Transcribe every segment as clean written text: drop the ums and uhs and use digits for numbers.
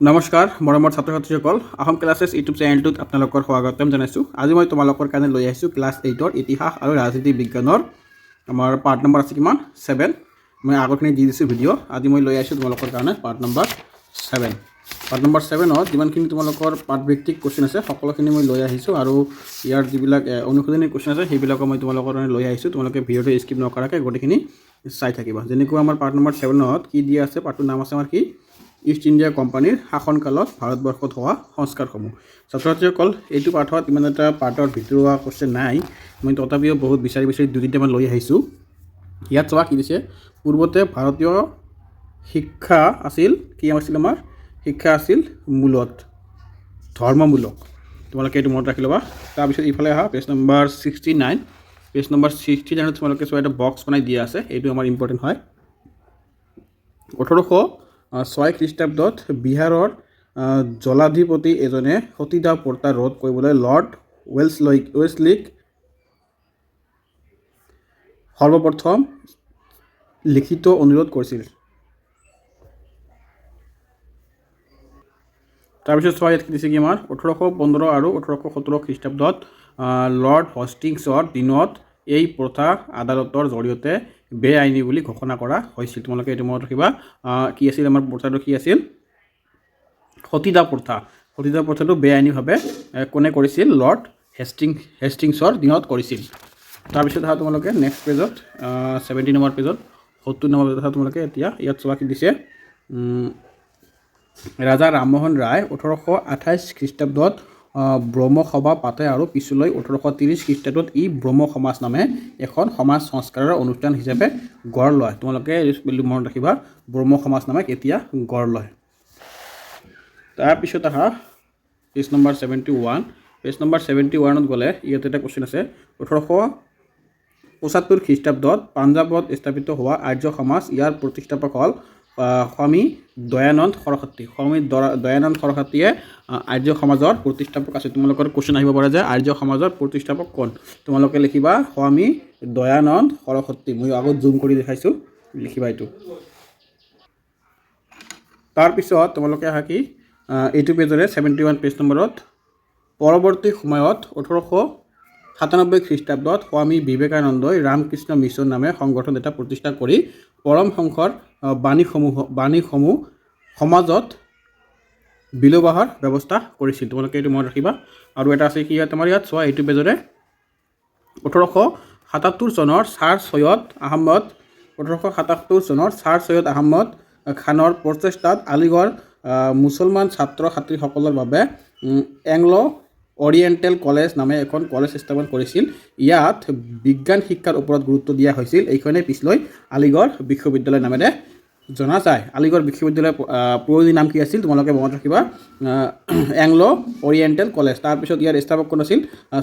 নমস্কাৰ মৰমৰ ছাত্ৰ ছাত্ৰীসকল আহোম ক্লাছেছ ইউটিউব চেনেলটোত আপোনালোকৰ স্বাগতম জনাইছোঁ। আজি মই তোমালোকৰ কাৰণে লৈ আহিছোঁ ক্লাছ 8ৰ ইতিহাস আৰু ৰাজনীতি বিজ্ঞানৰ আমাৰ পাৰ্ট নম্বৰ আছে কিমান 7। মই আগৰখিনি দি দিছোঁ ভিডিঅ'। আজি মই লৈ আহিছোঁ তোমালোকৰ কাৰণে পাৰ্ট নম্বৰ 7। পাৰ্ট নম্বৰ 7ত যিমানখিনি তোমালোকৰ পাঠভিত্তিক কুৱেশ্যন আছে সকলোখিনি মই লৈ আহিছোঁ আৰু ইয়াৰ যিবিলাক অনুশীলনী কুৱেশ্যন আছে সেইবিলাকো মই তোমালোকৰ কাৰণে লৈ আহিছোঁ। তোমালোকে ভিডিঅ'টো স্কিপ নকৰাকৈ গোটেইখিনি চাই থাকিবা। যেনেকৈ আমাৰ পাৰ্ট নম্বৰ 7ত কি দিয়া আছে, পাৰ্টটোৰ নাম আছে আমাৰ কি, ইষ্ট ইণ্ডিয়া কোম্পানীৰ শাসনকালত ভাৰতবৰ্ষত হোৱা সংস্কাৰসমূহ। ছাত্ৰ ছাত্ৰীসকল এইটো পাঠত ইমান এটা পাৰ্টৰ ভিতৰুৱা কুৱেশ্যন নাই, মই তথাপিও বহুত বিচাৰি 2-3টামান লৈ আহিছোঁ। ইয়াত চোৱা কি দিছে, পূৰ্বতে ভাৰতীয় শিক্ষা আছিল কি আছিল, আমাৰ শিক্ষা আছিল মূলত ধৰ্মমূলক। তোমালোকে এইটো মনত ৰাখি ল'বা। তাৰপিছত ইফালে আহা পেজ নম্বৰ 69। পেজ নম্বৰ 69ত তোমালোকে চোৱা এটা বক্স বনাই দিয়া আছে, এইটো আমাৰ ইম্পৰ্টেণ্ট হয়। 1806 খ্ৰীষ্টাব্দত বিহাৰৰ জলাধিপতি এজনে সতীদাহ প্ৰথা ৰোধ কৰিবলৈ লৰ্ড ৱেলছলিক সৰ্বপ্ৰথম লিখিত অনুৰোধ কৰিছিল। তাৰপিছত চোৱা ইয়াত দিছে কি আমাৰ 1815 আৰু 1817 খ্ৰীষ্টাব্দত লৰ্ড হষ্টিংছৰ দিনত এই প্ৰথা আদালতৰ জৰিয়তে বেআইনী বুলি ঘোষণা কৰা হৈছিল। তোমালোকে এইটো মনত ৰাখিবা। কি আছিল আমাৰ প্ৰথাটো, কি আছিল, সতীদাহ প্ৰথা। সতীদাহ প্ৰথাটো বেআইনীভাৱে কোনে কৰিছিল, লৰ্ড হেষ্টিংছৰ দিনত কৰিছিল। তাৰপিছত আহা তোমালোকে নেক্সট পেজত 70 নম্বৰ পেজত 70 নম্বৰ পেজত তোমালোকে এতিয়া ইয়াত চোৱা কি দিছে, ৰাজা ৰামমোহন ৰায় 1828 খ্ৰীষ্টাব্দত ব্ৰহ্মসভা পাতে আৰু পিছলৈ 1830 খ্ৰীষ্টাব্দত ই ব্ৰহ্ম সমাজ নামে এখন সমাজ সংস্কাৰৰ অনুষ্ঠান হিচাপে গঢ় লয়। তোমালোকে মনত ৰাখিবা, ব্ৰহ্ম সমাজ নামে কেতিয়া গঢ় লয়। তাৰপিছত আহা পেজ নম্বৰ 71। পেজ নম্বৰ 71ত গ'লে ইয়াত এটা কুৱেশ্যন আছে, 1875 খ্ৰীষ্টাব্দত পাঞ্জাৱত স্থাপিত হোৱা আৰ্য সমাজ, ইয়াৰ প্ৰতিষ্ঠাপক হ'ল স্বামী দয়ানন্দ সৰস্বতী। স্বামী দয়ানন্দ সৰস্বতীয়ে আৰ্য সমাজৰ প্ৰতিষ্ঠাপক আছে। তোমালোকৰ কুৱেশ্যন আহিব পাৰে যে আৰ্য সমাজৰ প্ৰতিষ্ঠাপক কোন, তোমালোকে লিখিবা স্বামী দয়ানন্দ সৰস্বতী। মই আগত জুম কৰি দেখাইছোঁ, লিখিবা এইটো। তাৰপিছত তোমালোকে আহা কি, এইটো পেজৰে 71 পেজ নম্বৰত পৰৱৰ্তী সময়ত 1897 খ্ৰীষ্টাব্দত স্বামী বিবেকানন্দই ৰামকৃষ্ণ মিছন নামে সংগঠন এটা প্ৰতিষ্ঠা কৰি পৰমহংসৰ বাণীসমূহ সমাজত বিলোবাহৰ ব্যৱস্থা কৰিছিল। তোমালোকে এইটো মনত ৰাখিবা। আৰু এটা আছে কি, তোমাৰ ইয়াত চোৱা এইটো পেজৰে 1877 চনৰ ছাৰ ছৈয়দ আহমদ খানৰ প্ৰচেষ্টাত আলিগড় মুছলমান ছাত্ৰ ছাত্ৰীসকলৰ বাবে এংলো অৰিয়েণ্টেল কলেজ নামে এখন কলেজ স্থাপন কৰিছিল। ইয়াত বিজ্ঞান শিক্ষাৰ ওপৰত গুৰুত্ব দিয়া হৈছিল। এইখনে পিছলৈ আলিগড় বিশ্ববিদ্যালয় নামেৰে জনা যায়। আলিগড় বিশ্ববিদ্যালয়ৰ পুৰণি নাম কি আছিল, তোমালোকে মনত ৰাখিবা, এংলো অৰিয়েণ্টেল কলেজ। তাৰপিছত ইয়াৰ স্থাপক কোন আছিল,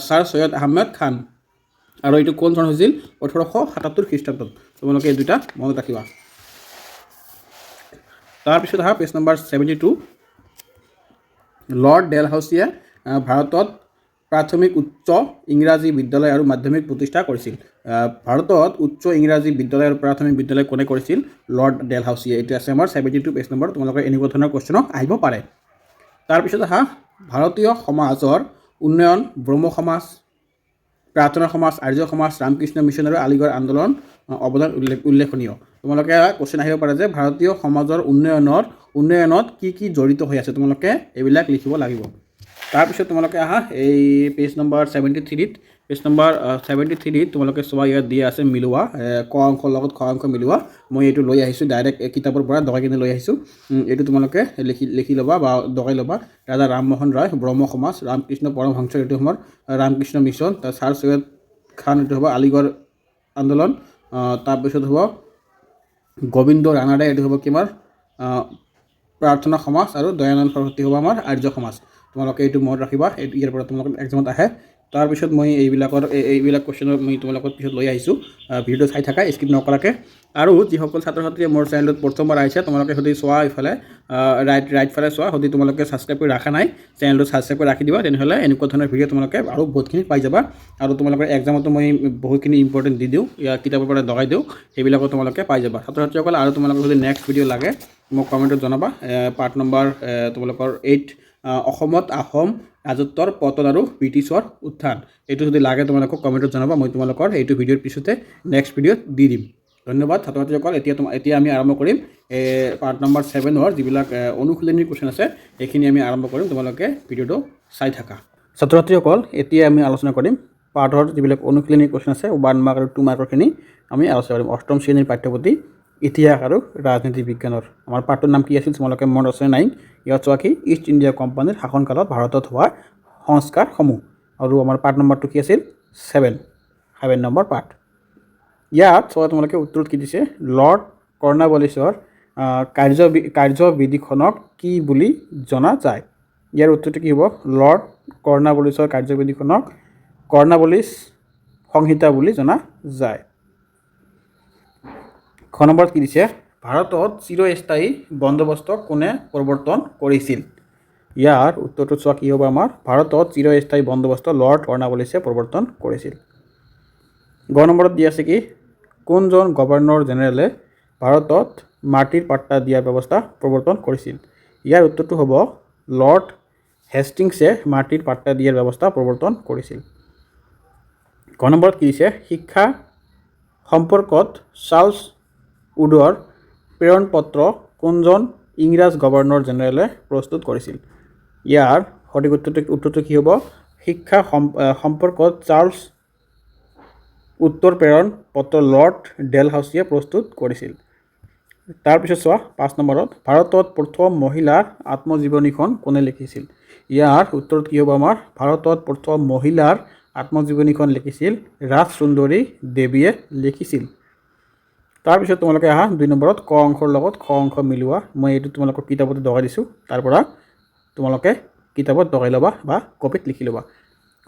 ছাৰ ছৈয়দ আহমেদ খান। আৰু এইটো কোন চন হৈছিল, 1877 খ্ৰীষ্টাব্দত। তোমালোকে এই দুটা মনত ৰাখিবা। তাৰপিছত আহা পেজ নম্বৰ 72। লৰ্ড ডেলহাউছিয়ে ভাৰতত প্ৰাথমিক উচ্চ ইংৰাজী বিদ্যালয় আৰু মাধ্যমিক প্ৰতিষ্ঠা কৰিছিল। ভাৰতত উচ্চ ইংৰাজী বিদ্যালয় আৰু প্ৰাথমিক বিদ্যালয় কোনে কৰিছিল, লৰ্ড ডেলহাউছিয়ে। এইটো আছে আমাৰ 72 পেজ নম্বৰ। তোমালোকে এনেকুৱা ধৰণৰ কুৱেশ্যনো আহিব পাৰে। তাৰপিছত আহা ভাৰতীয় সমাজৰ উন্নয়ন, ব্ৰহ্ম সমাজ, প্ৰাৰ্থনা সমাজ, আৰ্য সমাজ, ৰামকৃষ্ণ মিছন আৰু আলিগড় আন্দোলন অৱদান উল্লেখনীয়। তোমালোকে কুৱেশ্যন আহিব পাৰে যে ভাৰতীয় সমাজৰ উন্নয়নত কি কি জড়িত হৈ আছে, তোমালোকে এইবিলাক লিখিব লাগিব। তাৰপিছত তোমালোকে আহা এই পেজ নম্বৰ 73ত। পেজ নম্বৰ 73ত তোমালোকে চোৱা ইয়াত দিয়া আছে মিলোৱা, ক অংশৰ লগত খ অংশ মিলোৱা। মই এইটো লৈ আহিছোঁ ডাইৰেক্ট কিতাপৰ পৰা দগাই কিনে লৈ আহিছোঁ। এইটো তোমালোকে লিখি ল'বা বা দগাই ল'বা। ৰাজা ৰামমোহন ৰায় ব্ৰহ্ম সমাজ, ৰামকৃষ্ণ পৰমহংস এইটো আমাৰ ৰামকৃষ্ণ মিছন, তাৰ ছাৰ ছৈয়দ খান এইটো হ'ব আলিগড় আন্দোলন, তাৰপিছত হ'ব গোবিন্দ ৰানাডে এইটো হ'ব কিমাৰ প্ৰাৰ্থনা সমাজ, আৰু দয়ানন্দ সৰস্বতী হ'ব আমাৰ আৰ্য সমাজ। তোমালোকে এইটো মনত ৰাখিবা, এইটো ইয়াৰ পৰা তোমালোকে এক্সামত আহে। তাৰপিছত মই এইবিলাক কুৱেশ্যনৰ মই তোমালোকৰ পিছত লৈ আহিছোঁ ভিডিঅ'টো চাই থাকা স্কিপ নকৰাকৈ আৰু যিসকল ছাত্ৰ ছাত্ৰীয়ে মোৰ চেনেলত প্ৰথমবাৰ আহিছে তোমালোকে যদি চোৱা এইফালে ৰাইট ফালে চোৱা যদি তোমালোকে ছাবস্ক্ৰাইব কৰি ৰাখা নাই চেনেলটো ছাবস্ক্ৰাইব কৰি ৰাখি দিবা তেনেহ'লে এনেকুৱা ধৰণৰ ভিডিঅ' তোমালোকে আৰু বহুতখিনি পাই যাবা আৰু তোমালোকৰ এক্সামতো মই বহুতখিনি ইম্পৰ্টেণ্ট দি দিওঁ কিতাপৰ পৰা লগাই দিওঁ সেইবিলাকো তোমালোকে পাই যাবা ছাত্ৰ ছাত্ৰীসকল আৰু তোমালোকৰ যদি নেক্সট ভিডিঅ' লাগে মোক কমেণ্টত জনাবা পাৰ্ট নম্বৰ তোমালোকৰ 8 অসমত আহোম ৰাজত্বৰ পতন আৰু ব্ৰিটিছৰ উত্থান এইটো যদি লাগে তোমালোকক কমেণ্টত জনাবা মই তোমালোকৰ এইটো ভিডিঅ'ৰ পিছতে নেক্সট ভিডিঅ'ত দি দিম ধন্যবাদ ছাত্ৰ ছাত্ৰীসকল এতিয়া আমি আৰম্ভ কৰিম পাৰ্ট নম্বৰ 7 যিবিলাক অনুশীলনীৰ কুৱেশ্যন আছে সেইখিনি আমি আৰম্ভ কৰিম তোমালোকে ভিডিঅ'টো চাই থাকা ছাত্ৰ ছাত্ৰীসকল এতিয়া আমি আলোচনা কৰিম পাৰ্টৰ যিবিলাক অনুশীলনীৰ কুৱেশ্যন আছে 1 মাৰ্ক আৰু 2 মাৰ্কৰখিনি আমি আলোচনা কৰিম অষ্টম শ্ৰেণীৰ পাঠ্যপুথি ইতিহাস আৰু ৰাজনীতি বিজ্ঞানৰ আমাৰ পাঠটোৰ নাম কি আছিল তোমালোকে মনত আছে নাই ইয়াত চোৱা কি ইষ্ট ইণ্ডিয়া কোম্পানীৰ শাসনকালত ভাৰতত হোৱা সংস্কাৰসমূহ আৰু আমাৰ পাৰ্ট নম্বৰটো কি আছিল 7 নম্বৰ পাৰ্ট ইয়াত চোৱা তোমালোকে উত্তৰত কি দিছে লৰ্ড কৰ্ণৱালিছৰ কাৰ্যবিধিখনক কি বুলি জনা যায় ইয়াৰ উত্তৰটো কি হ'ব লৰ্ড কৰ্ণৱালিছৰ কাৰ্যবিধিখনক কৰ্ণৱালিছ সংহিতা বুলি জনা যায় খ নম্বৰত কি দিছে ভাৰতত চিৰস্থায়ী বন্দোবস্ত কোনে প্ৰৱৰ্তন কৰিছিল ইয়াৰ উত্তৰটো চোৱা কি হ'ব আমাৰ ভাৰতত চিৰস্থায়ী বন্দোবস্ত লৰ্ড কৰ্ণৱালিছে প্ৰৱৰ্তন কৰিছিল গ নম্বৰত দি আছে কি কোনজন গভৰ্ণৰ জেনেৰেলে ভাৰতত মাটিৰ পাট্টা দিয়াৰ ব্যৱস্থা প্ৰৱৰ্তন কৰিছিল ইয়াৰ উত্তৰটো হ'ব লৰ্ড হেষ্টিংছে মাটিৰ পাট্টা দিয়াৰ ব্যৱস্থা প্ৰৱৰ্তন কৰিছিল গ নম্বৰত কি দিছে শিক্ষা সম্পৰ্কত চাৰ্লছ উডৰ প্ৰেৰণ পত্ৰ কোনজন ইংৰাজ গভৰ্ণৰ জেনেৰেলে প্ৰস্তুত কৰিছিল ইয়াৰ সঠিক উত্তৰটো কি হ'ব শিক্ষা সম্পৰ্কত চাৰ্লছ উত্তৰ প্ৰেৰণ পত্ৰ লৰ্ড ডেলহাউছিয়ে প্ৰস্তুত কৰিছিল তাৰপিছত চোৱা 5 নম্বৰত ভাৰতত প্ৰথম মহিলাৰ আত্মজীৱনীখন কোনে লিখিছিল ইয়াৰ উত্তৰত কি হ'ব আমাৰ ভাৰতত প্ৰথম মহিলাৰ আত্মজীৱনীখন লিখিছিল ৰাজসুন্দৰী দেৱীয়ে লিখিছিল তাৰপিছত তোমালোকে আহা 2 নম্বৰত ক অংশৰ লগত খ অংশ মিলোৱা মই এইটো তোমালোকক কিতাপত লগাই দিছোঁ তাৰ পৰা তোমালোকে কিতাপত লগাই ল'বা বা কপিত লিখি ল'বা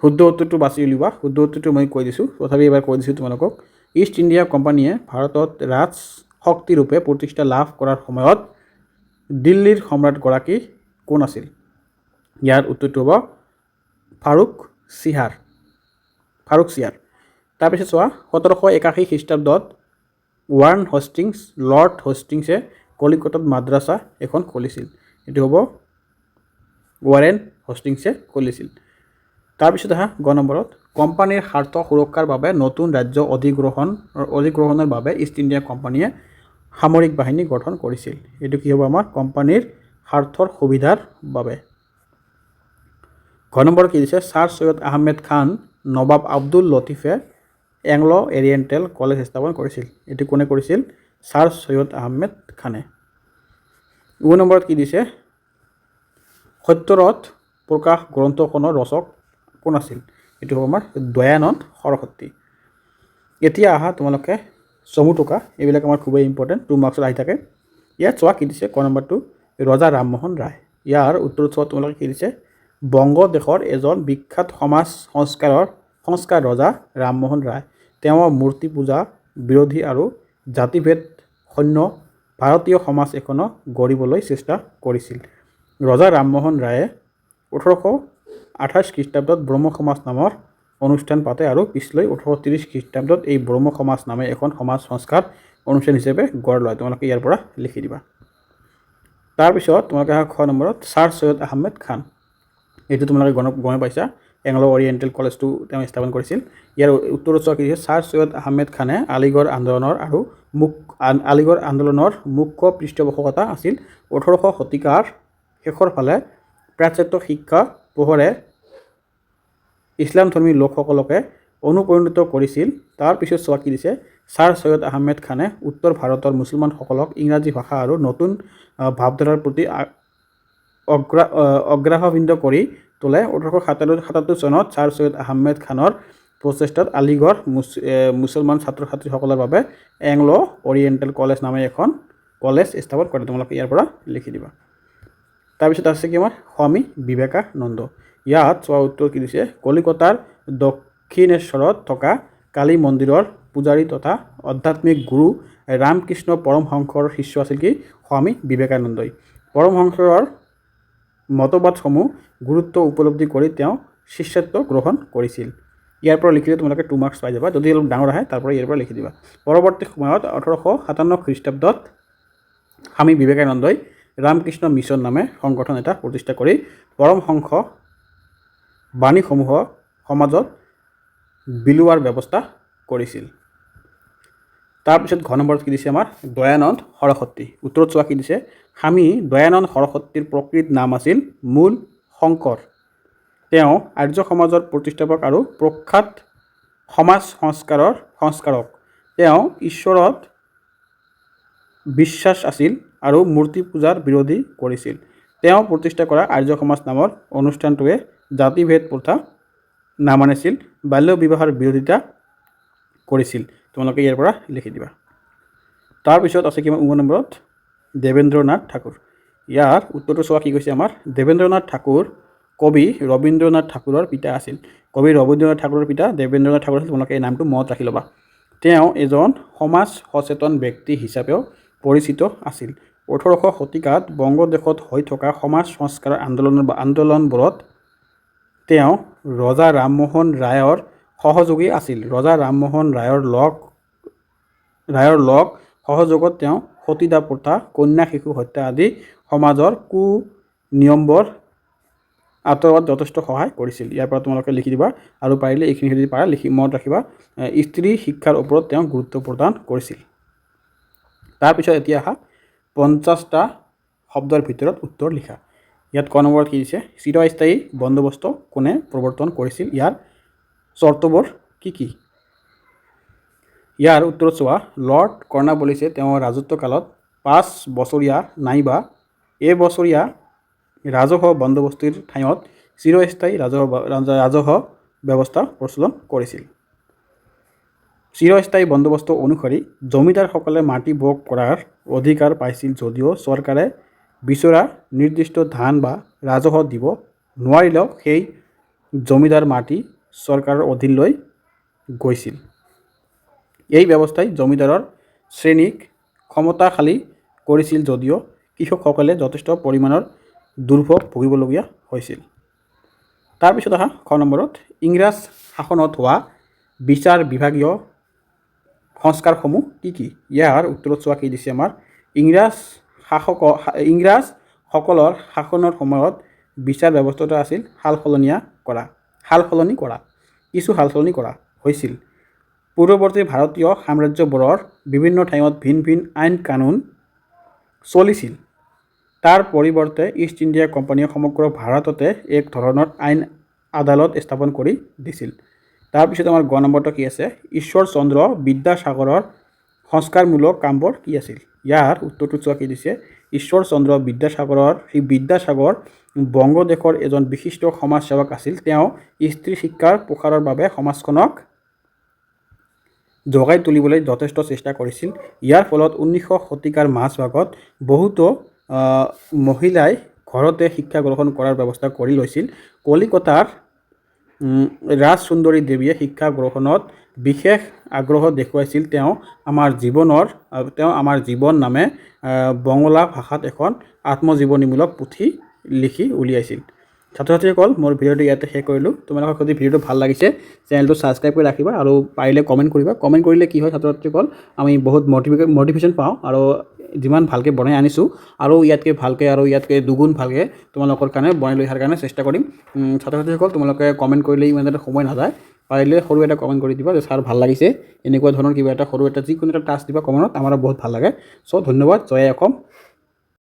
শুদ্ধ উত্তৰটো বাছি উলিওৱা শুদ্ধ উত্তৰটো মই কৈ দিছোঁ তথাপি এবাৰ কৈ দিছোঁ তোমালোকক ইষ্ট ইণ্ডিয়া কোম্পানীয়ে ভাৰতত ৰাজ শক্তিৰূপে প্ৰতিষ্ঠা লাভ কৰাৰ সময়ত দিল্লীৰ সম্ৰাটগৰাকী কোন আছিল ইয়াৰ উত্তৰটো হ'ব ফাৰুক চিহাৰ তাৰপিছত চোৱা 1781 খ্ৰীষ্টাব্দত ৱাৰ্ণ হেষ্টিংছ লৰ্ড হেষ্টিংছে কলিকতাত মাদ্ৰাছা এখন খুলিছিল এইটো হ'ব ৱাৰেন হেষ্টিংছে খুলিছিল তাৰপিছত আহা গ নম্বৰত কোম্পানীৰ স্বাৰ্থ সুৰক্ষাৰ বাবে নতুন ৰাজ্য অধিগ্ৰহণৰ বাবে ইষ্ট ইণ্ডিয়া কোম্পানীয়ে সামৰিক বাহিনী গঠন কৰিছিল এইটো কি হ'ব আমাৰ কোম্পানীৰ স্বাৰ্থৰ সুবিধাৰ বাবে ঘ নম্বৰ কি দিছে ছাৰ সৈয়দ আহমেদ খান নবাব আব্দুল লতিফে এংলো অৰিয়েণ্টেল কলেজ স্থাপন কৰিছিল এইটো কোনে কৰিছিল ছাৰ সৈয়দ আহমেদ খানে উ নম্বৰত কি দিছে সত্যৰথ প্ৰকাশ গ্ৰন্থখনৰ ৰচক কোন আছিল এইটো হ'ব আমাৰ দয়ানন্দ সৰস্বতী এতিয়া আহা তোমালোকে চমু টকা এইবিলাক আমাৰ খুবেই ইম্পৰ্টেণ্ট 2 মাৰ্কছত আহি থাকে ইয়াত চোৱা কি দিছে ক নম্বৰটো ৰজা ৰামমোহন ৰায় ইয়াৰ উত্তৰত চোৱা তোমালোকে কি দিছে বংগদেশৰ এজন বিখ্যাত সমাজ সংস্কাৰ ৰজা ৰামমোহন ৰায় তেওঁ মূৰ্তি পূজা বিৰোধী আৰু জাতিভেদ শূন্য ভাৰতীয় সমাজ এখনক গঢ়িবলৈ চেষ্টা কৰিছিল ৰজা ৰামমোহন ৰায়ে 1828 খ্ৰীষ্টাব্দত ব্ৰহ্ম সমাজ নামৰ অনুষ্ঠান পাতে আৰু পিছলৈ 1830 খ্ৰীষ্টাব্দত এই ব্ৰহ্ম সমাজ নামে এখন সমাজ সংস্কাৰ অনুষ্ঠান হিচাপে গঢ় লয় তোমালোকে ইয়াৰ পৰা লিখি দিবা তাৰপিছত তোমালোকে খ নম্বৰত ছাৰ সৈয়দ আহমেদ খান এইটো তোমালোকে গমে পাইছা এংলো অৰিয়েণ্টেল কলেজটো তেওঁ স্থাপন কৰিছিল ইয়াৰ উত্তৰত চোৱা কি ছাৰ সৈয়দ আহমেদ খানে আলিগড় আন্দোলনৰ মুখ্য পৃষ্ঠপোষকতা আছিল 1800 শতিকাৰ শেষৰ ফালে প্ৰাচ্যত্য শিক্ষা পোহৰে ইছলামধৰ্মী লোকসকলকে অনুপ্ৰাণিত কৰিছিল তাৰপিছত চোৱা কি দিছে ছাৰ সৈয়দ আহমেদ খানে উত্তৰ ভাৰতৰ মুছলমানসকলক ইংৰাজী ভাষা আৰু নতুন ভাৱধাৰাৰ প্ৰতি অগ্ৰাহ্যবৃন্দ কৰি তোলে 1877 চনত ছাৰ সৈয়দ আহমেদ খানৰ প্ৰচেষ্টাত আলিগড় মুছলমান ছাত্ৰ ছাত্ৰীসকলৰ বাবে এংলো অৰিয়েণ্টেল কলেজ নামে এখন কলেজ স্থাপন কৰে তোমালোকে ইয়াৰ পৰা লিখি দিবা তাৰপিছত আছে কি আমাৰ স্বামী বিবেকানন্দ ইয়াত চোৱা উত্তৰ কি দিছে কলিকতাৰ দক্ষিণেশ্বৰত থকা কালী মন্দিৰৰ পূজাৰী তথা আধ্যাত্মিক গুৰু ৰামকৃষ্ণ পৰমহংসৰ শিষ্য আছিল কি স্বামী বিবেকানন্দই। পৰমহংসৰ মতবাদসমূহ গুৰুত্ব উপলব্ধি কৰি তেওঁ শিষ্যত্ব গ্ৰহণ কৰিছিল। ইয়াৰ পৰা লিখিলে তোমালোকে 2 মাৰ্কছ পাই যাবা। যদি অলপ ডাঙৰ আহে তাৰ পৰা ইয়াৰ পৰা লিখি দিবা। পৰৱৰ্তী সময়ত 1857 খ্ৰীষ্টাব্দত স্বামী বিবেকানন্দই ৰামকৃষ্ণ মিছন নামে সংগঠন এটা প্ৰতিষ্ঠা কৰি পৰমহংস বাণীসমূহ সমাজত বিলোৱাৰ ব্যৱস্থা কৰিছিল। তাৰপিছত ঘ নম্বৰত কি দিছে আমাৰ দয়ানন্দ সৰস্বতী। উত্তৰত চোৱা কি দিছে, স্বামী দয়ানন্দ সৰস্বতীৰ প্ৰকৃত নাম আছিল মূল শংকৰ। তেওঁ আৰ্য সমাজৰ প্ৰতিষ্ঠাপক আৰু প্ৰখ্যাত সমাজ সংস্কাৰক। তেওঁ ঈশ্বৰত বিশ্বাস আছিল আৰু মূৰ্তি পূজাৰ বিৰোধী কৰিছিল। তেওঁ প্ৰতিষ্ঠা কৰা আৰ্য সমাজ নামৰ অনুষ্ঠানটোৱে জাতিভেদ প্ৰথা নামানিছিল, বাল্য বিবাহৰ বিৰোধিতা কৰিছিল। তোমালোকে ইয়াৰ পৰা লিখি দিবা। তাৰপিছত আছে কিমান 9 নম্বৰত দেৱেন্দ্ৰনাথ ঠাকুৰ। ইয়াৰ উত্তৰটো চোৱা কি কৈছে আমাৰ দেৱেন্দ্ৰনাথ ঠাকুৰ কবি ৰবীন্দ্ৰনাথ ঠাকুৰৰ পিতা আছিল। কবি ৰবীন্দ্ৰনাথ ঠাকুৰৰ পিতা দেৱেন্দ্ৰনাথ ঠাকুৰ আছিল। তোমালোকে এই নামটো মনত ৰাখি ল'বা। তেওঁ এজন সমাজ সচেতন ব্যক্তি হিচাপেও পৰিচিত আছিল। 18শ শতিকাত বংগদেশত হৈ থকা সমাজ সংস্কাৰৰ আন্দোলনবোৰত তেওঁ ৰজা ৰামমোহন ৰায়ৰ সহযোগী আছিল। ৰজা ৰামমোহন ৰায়ৰ লগ সহযোগত তেওঁ সতীদাহ প্ৰথা, কন্যা শিশু হত্যা আদি সমাজৰ কুনিয়মবোৰ আঁতৰোৱাত যথেষ্ট সহায় কৰিছিল। ইয়াৰ পৰা তোমালোকে লিখি দিবা আৰু পাৰিলে এইখিনি যদি পাৰা লিখি মনত ৰাখিবা। স্ত্ৰী শিক্ষাৰ ওপৰত তেওঁ গুৰুত্ব প্ৰদান কৰিছিল। তাৰপিছত এতিয়া আহা 50টা শব্দৰ ভিতৰত উত্তৰ লিখা। ইয়াত ক নম্বৰত কি দিছে, চিৰস্থায়ী বন্দোবস্ত কোনে প্ৰৱৰ্তন কৰিছিল, ইয়াৰ চৰ্তবোৰ কি কি? ইয়াৰ উত্তৰত চোৱা, লৰ্ড কৰ্ণৱালিছে তেওঁৰ ৰাজত্বকালত 5 বছৰীয়া নাইবা এবছৰীয়া ৰাজহুৱা বন্দোবস্তিৰ ঠাইত চিৰস্থায়ী ৰাজহুৱা ব্যৱস্থা প্ৰচলন কৰিছিল। চিৰস্থায়ী বন্দোবস্ত অনুসৰি জমিদাৰসকলে মাটি ভোগ কৰাৰ অধিকাৰ পাইছিল যদিও চৰকাৰে বিচৰা নিৰ্দিষ্ট ধান বা ৰাজহ দিব নোৱাৰিলেও সেই জমিদাৰ মাটি চৰকাৰৰ অধীনলৈ গৈছিল। এই ব্যৱস্থাই জমিদাৰৰ শ্ৰেণীক ক্ষমতাশালী কৰিছিল যদিও কৃষকসকলে যথেষ্ট পৰিমাণৰ দুৰ্ভোগ ভুগিবলগীয়া হৈছিল। তাৰপিছত আহা খ নম্বৰত ইংৰাজ শাসনত হোৱা বিচাৰ বিভাগীয় সংস্কাৰসমূহ কি কি? ইয়াৰ উত্তৰত চোৱা কি দিছে আমাৰ ইংৰাজসকলৰ শাসনৰ সময়ত বিচাৰ ব্যৱস্থাটো আছিল কিছু সালসলনি কৰা হৈছিল। পূৰ্বৱৰ্তী ভাৰতীয় সাম্ৰাজ্যবোৰৰ বিভিন্ন ঠাইত ভিন ভিন আইন কানুন চলিছিল। তাৰ পৰিৱৰ্তে ইষ্ট ইণ্ডিয়া কোম্পানীয়ে সমগ্ৰ ভাৰততে এক ধৰণৰ আইন আদালত স্থাপন কৰি দিছিল। তাৰপিছত আমাৰ গ নম্বৰটো কি আছে, ঈশ্বৰচন্দ্ৰ বিদ্যাসাগৰৰ সংস্কাৰমূলক কামবোৰ কি আছিল? ইয়াৰ উত্তৰটো চোৱা কি দিছে, ঈশ্বৰচন্দ্ৰ বিদ্যাসাগৰ বংগদেশৰ এজন বিশিষ্ট সমাজসেৱক আছিল। তেওঁ স্ত্ৰী শিক্ষাৰ প্ৰসাৰৰ বাবে সমাজখনক জগাই তুলিবলৈ যথেষ্ট চেষ্টা কৰিছিল। ইয়াৰ ফলত 19শ শতিকাৰ মাজভাগত বহুতো মহিলাই ঘৰতে শিক্ষা গ্ৰহণ কৰাৰ ব্যৱস্থা কৰি লৈছিল। কলিকতাৰ ৰাজসুন্দৰী দেৱীয়ে শিক্ষা গ্ৰহণত বিশেষ আগ্ৰহ দেখুৱাইছিল। তেওঁ আমাৰ জীৱন নামে বঙলা ভাষাত এখন আত্মজীৱনীমূলক পুথি লিখি উলিয়াইছিল। ছাত্ৰ ছাত্ৰীসকল, মোৰ ভিডিঅ'টো ইয়াতে শেষ কৰিলোঁ। তোমালোকক যদি ভিডিঅ'টো ভাল লাগিছে চেনেলটো ছাবস্ক্ৰাইব কৰি ৰাখিবা আৰু পাৰিলে কমেণ্ট কৰিবা। কমেণ্ট কৰিলে কি হয়, ছাত্ৰ ছাত্ৰীসকল আমি বহুত মটিভেশ্যন পাওঁ আৰু যিমান ভালকৈ বনাই আনিছোঁ আৰু ইয়াতকৈ দুগুণ ভালকৈ তোমালোকৰ কাৰণে বনাই লৈ অহাৰ কাৰণে চেষ্টা কৰিম। ছাত্ৰ ছাত্ৰীসকল, তোমালোকে কমেণ্ট কৰিলে ইমান এটা সময় নাযায়, পাৰিলে সৰু এটা কমেণ্ট কৰি দিবা যে ছাৰ ভাল লাগিছে, এনেকুৱা ধৰণৰ কিবা এটা সৰু এটা যিকোনো এটা টাস্ক দিবা কমেণ্টত, আমাৰ বহুত ভাল লাগে। চ' ধন্যবাদ। জয় অসম।